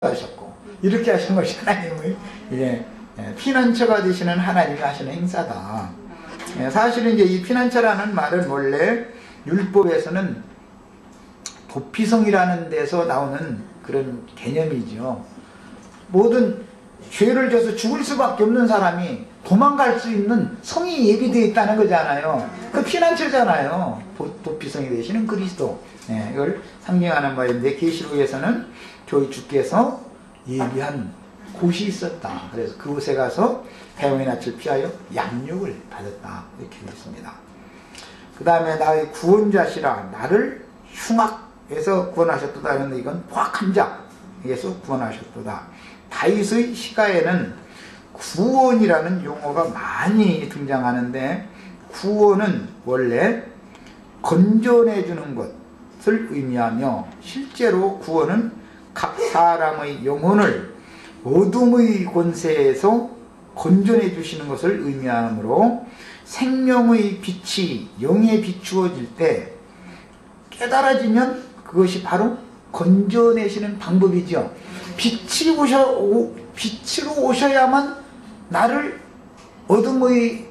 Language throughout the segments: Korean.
하셨고, 이렇게 하신 것이 하나님의 피난처가 되시는 하나님이 하시는 행사다. 사실은 이제 이 피난처라는 말은 원래 율법에서는 도피성이라는 데서 나오는 그런 개념이죠. 모든 죄를 져서 죽을 수밖에 없는 사람이 도망갈 수 있는 성이 예비되어 있다는 거잖아요. 그 피난처잖아요. 도피성이 되시는 그리스도. 이걸 상징하는 말인데, 계시록에서는 저희 주께서 예비한 곳이 있었다. 그래서 그곳에 가서 태양의 낯을 피하여 양육을 받았다. 이렇게 되어 있습니다. 그 다음에 나의 구원자시라 나를 흉악에서 구원하셨도다 하는데, 이건 포악한 자에서 구원하셨도다. 다윗의 시가에는 구원이라는 용어가 많이 등장하는데, 구원은 원래 건져내 주는 것을 의미하며, 실제로 구원은 각 사람의 영혼을 어둠의 권세에서 건져내 주시는 것을 의미하므로, 생명의 빛이 영에 비추어질 때 깨달아지면 그것이 바로 건져내시는 방법이죠. 빛으로 오셔야만 나를 어둠의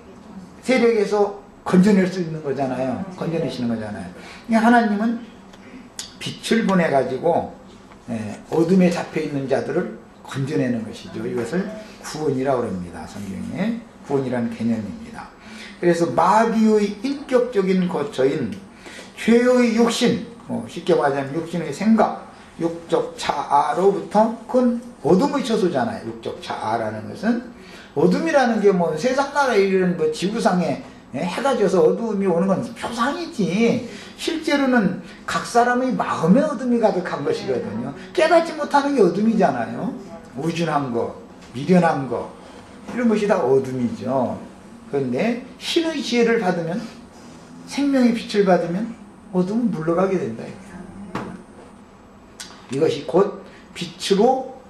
세력에서 건져낼 수 있는 거잖아요. 건져내시는 거잖아요. 하나님은 빛을 보내가지고 어둠에 잡혀있는 자들을 건져내는 것이죠. 이것을 구원이라고 합니다. 성경에 구원이라는 개념입니다. 그래서 마귀의 인격적인 거처인 죄의 욕심, 쉽게 말하자면 육신의 생각, 육적 자아로부터, 그건 어둠의 처소잖아요. 육적 자아라는 것은, 어둠이라는 게 뭐 세상 나라에 이런 뭐 지구상에 해가 져서 어둠이 오는 건 표상이지, 실제로는 각 사람의 마음의 어둠이 가득한 것이거든요. 깨닫지 못하는 게 어둠이잖아요. 우준한 거, 미련한 거, 이런 것이 다 어둠이죠. 그런데 신의 지혜를 받으면, 생명의 빛을 받으면 어둠은 물러가게 된다. 이것이 곧 빛으로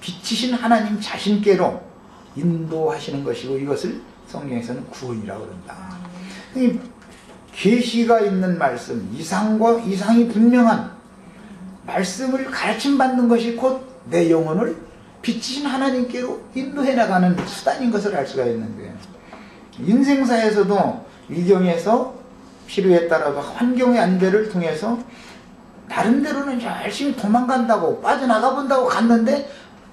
빛이신 하나님 자신께로 인도하시는 것이고, 이것을 성경에서는 구원이라고 그런다. 계시가 있는 말씀, 이상이 분명한 말씀을 가르침받는 것이 곧 내 영혼을 빛이신 하나님께로 인도해 나가는 수단인 것을 알 수가 있는 거예요. 인생사에서도 위경에서 필요에 따라서 환경의 안배를 통해서 나름대로는 열심히 도망간다고, 빠져나가 본다고 갔는데,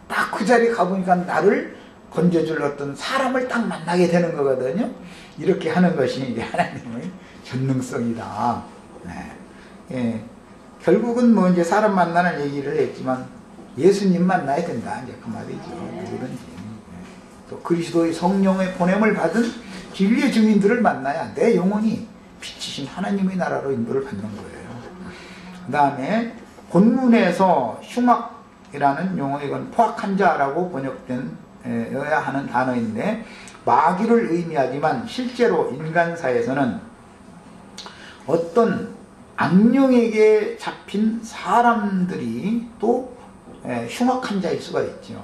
딱 그 자리에 가보니까 나를 건져줄 어떤 사람을 딱 만나게 되는 거거든요. 이렇게 하는 것이 이제 하나님의 전능성이다. 결국은 뭐 이제 사람 만나는 얘기를 했지만, 예수님 만나야 된다. 이제 그 말이죠. 누구든지. 또 그리스도의 성령의 보냄을 받은 진리의 증인들을 만나야 내 영혼이 빛이신 하나님의 나라로 인도를 받는 거예요. 그 다음에 본문에서 흉악이라는 용어, 이건 포악한 자라고 번역되어야 하는 단어인데, 마귀를 의미하지만 실제로 인간사에서는 어떤 악령에게 잡힌 사람들이 또 흉악한 자일 수가 있죠.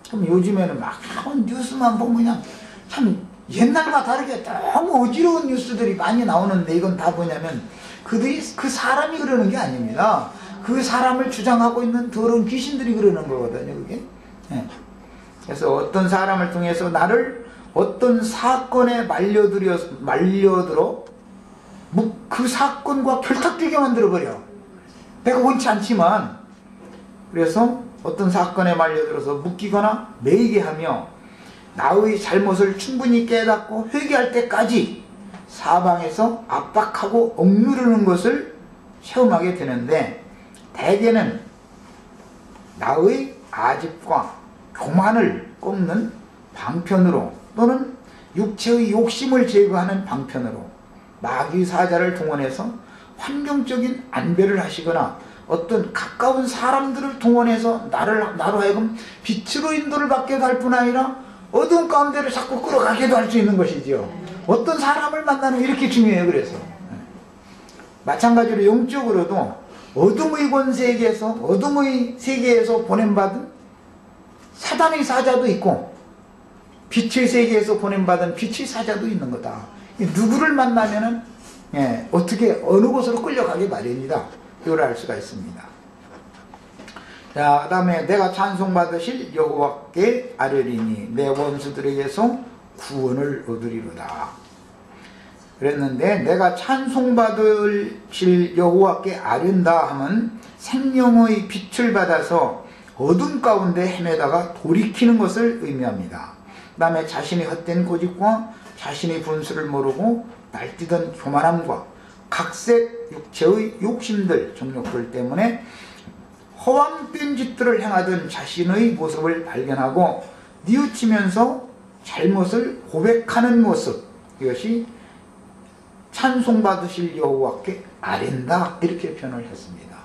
그럼 요즘에는 막 뉴스만 보면 그냥 참 옛날과 다르게 너무 어지러운 뉴스들이 많이 나오는데, 이건 다 뭐냐면 그 사람이 그러는 게 아닙니다. 그 사람을 주장하고 있는 더러운 귀신들이 그러는 거거든요, 그게. 그래서 어떤 사람을 통해서 나를 어떤 사건에 말려들어 그 사건과 결탁되게 만들어버려. 내가 원치 않지만. 그래서 어떤 사건에 말려들어서 묶이거나 매이게 하며, 나의 잘못을 충분히 깨닫고 회개할 때까지 사방에서 압박하고 억누르는 것을 체험하게 되는데, 대개는 나의 아집과 교만을 꺾는 방편으로, 또는 육체의 욕심을 제거하는 방편으로 마귀 사자를 동원해서 환경적인 안배를 하시거나, 어떤 가까운 사람들을 동원해서 나로 하여금 빛으로 인도를 받게 할 뿐 아니라 어두운 가운데를 자꾸 끌어가게도 할 수 있는 것이죠. 어떤 사람을 만나는 게 이렇게 중요해요. 그래서 마찬가지로 영적으로도 어둠의 권세에게서, 어둠의 세계에서 보냄받은 사단의 사자도 있고, 빛의 세계에서 보냄받은 빛의 사자도 있는 거다. 누구를 만나면은 어떻게 어느 곳으로 끌려가기 마련이다. 이걸 알 수가 있습니다. 자, 그 다음에 내가 찬송받으실 여호와께 아뢰리니 내 원수들에게서 구원을 얻으리로다. 그랬는데 내가 찬송받으실 여호와께 아뢰다 하면 생명의 빛을 받아서 어둠 가운데 헤매다가 돌이키는 것을 의미합니다. 그 다음에 자신의 헛된 고집과 자신의 분수를 모르고 날뛰던 교만함과 각색 육체의 욕심들, 정욕들 때문에 허황된 짓들을 행하던 자신의 모습을 발견하고 뉘우치면서 잘못을 고백하는 모습, 이것이 찬송받으실 여호와께 아뢰다 이렇게 표현을 했습니다.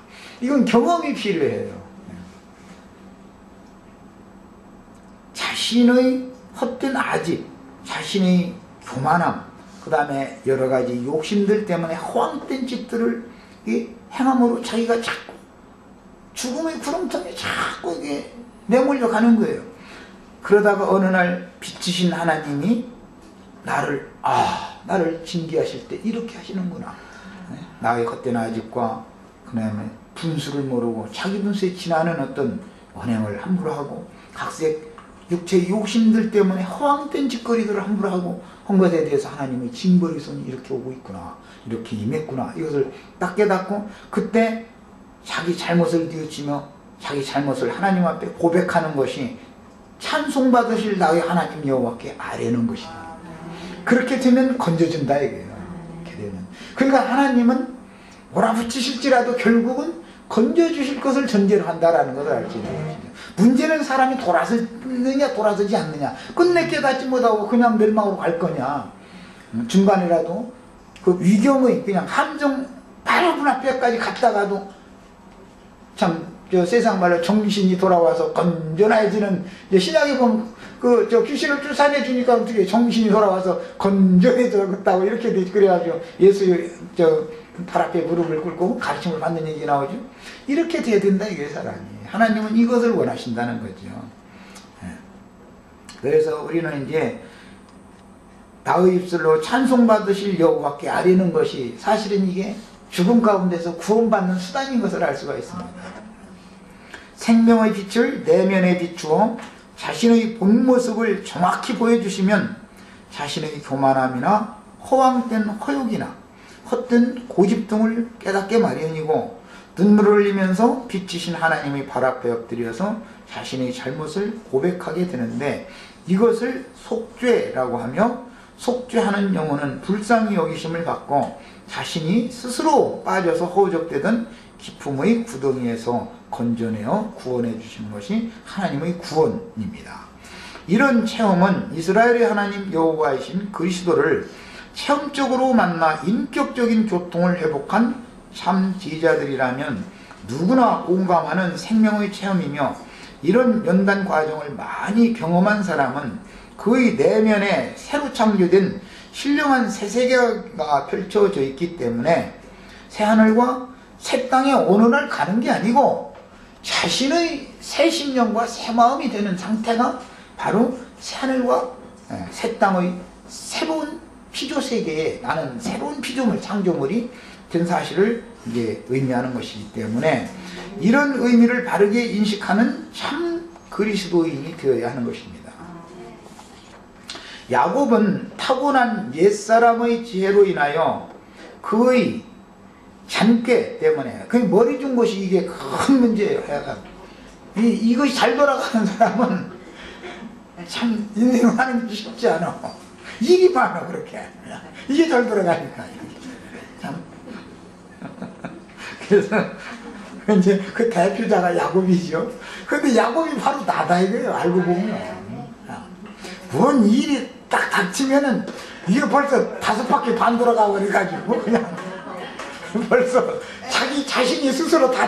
이건 경험이 필요해요. 자신의 헛된 아집, 자신의 교만함, 그 다음에 여러 가지 욕심들 때문에 허황된 짓들을 행함으로 자기가 자꾸 죽음의 구렁텅이에 자꾸 이게 내몰려 가는 거예요. 그러다가 어느 날 빛이신 하나님이 나를 징계하실 때 이렇게 하시는구나. 나의 헛된 아집과 그 다음에 분수를 모르고 자기 분수에 지나는 어떤 언행을 함부로 하고 각색 육체의 욕심들 때문에 허황된 짓거리들을 함부로 하고 한 것에 대해서 하나님의 징벌의 손이 이렇게 오고 있구나, 이렇게 임했구나, 이것을 딱 깨닫고 그때 자기 잘못을 뉘우치며 자기 잘못을 하나님 앞에 고백하는 것이 찬송받으실 나의 하나님 여호와께 아뢰는 것입니다. 그렇게 되면 건져준다 이거예요. 이렇게 되면. 그러니까 하나님은 몰아붙이실지라도 결국은 건져주실 것을 전제로 한다라는 것을 알 수 있는 것이죠. 문제는 사람이 돌아서느냐 돌아서지 않느냐, 끝내 깨닫지 못하고 그냥 멸망으로 갈 거냐, 중간이라도 그 위경의 그냥 함정 바로 눈앞에까지 갔다가도 참 저 세상 말로 정신이 돌아와서 건전해지는, 신약에 보면 저 귀신을 쫓아내 주니까 어떻게 정신이 돌아와서 건전해졌다고 이렇게 되지. 그래가지고 예수 발 앞에 무릎을 꿇고 가르침을 받는 얘기 나오죠. 이렇게 돼야 된다 이게 사람이. 하나님은 이것을 원하신다는 거죠. 그래서 우리는 이제 나의 입술로 찬송받으실 여호와께 아뢰는 것이 사실은 이게 죽음 가운데서 구원받는 수단인 것을 알 수가 있습니다. 생명의 빛을 내면에 비추어 자신의 본 모습을 정확히 보여주시면 자신의 교만함이나 허황된 허욕이나 헛된 고집 등을 깨닫게 마련이고, 눈물을 흘리면서 빛이신 하나님의 발 앞에 엎드려서 자신의 잘못을 고백하게 되는데, 이것을 속죄라고 하며, 속죄하는 영혼은 불쌍히 여기심을 받고 자신이 스스로 빠져서 허우적대던 기품의 구덩이에서 건져내어 구원해 주시는 것이 하나님의 구원입니다. 이런 체험은 이스라엘의 하나님 여호와이신 그리스도를 체험적으로 만나 인격적인 교통을 회복한 참 지휘자들이라면 누구나 공감하는 생명의 체험이며, 이런 연단 과정을 많이 경험한 사람은 그의 내면에 새로 창조된 신령한 새 세계가 펼쳐져 있기 때문에 새하늘과 새 땅에 어느 날 가는 게 아니고 자신의 새 심령과 새 마음이 되는 상태가 바로 새하늘과 새 땅의 새로운 피조 세계에 나는 새로운 피조물, 창조물이 된 사실을 이제 의미하는 것이기 때문에 이런 의미를 바르게 인식하는 참 그리스도인이 되어야 하는 것입니다. 야곱은 타고난 옛사람의 지혜로 인하여 그의 잔꾀 때문에 그 머리 준 것이 이게 큰 문제예요. 이것이 잘 돌아가는 사람은 참 인생을 하는 게 쉽지 않아. 일이 많아. 그렇게 이게 잘 돌아가니까 참. 그래서 이제 그 대표자가 야곱이죠. 근데 야곱이 바로 나다 이거예요. 알고 보면 뭔 일이 딱 닥치면은 이게 벌써 5바퀴 반 돌아가고 그래가지고 그냥 벌써 자기 자신이 스스로 다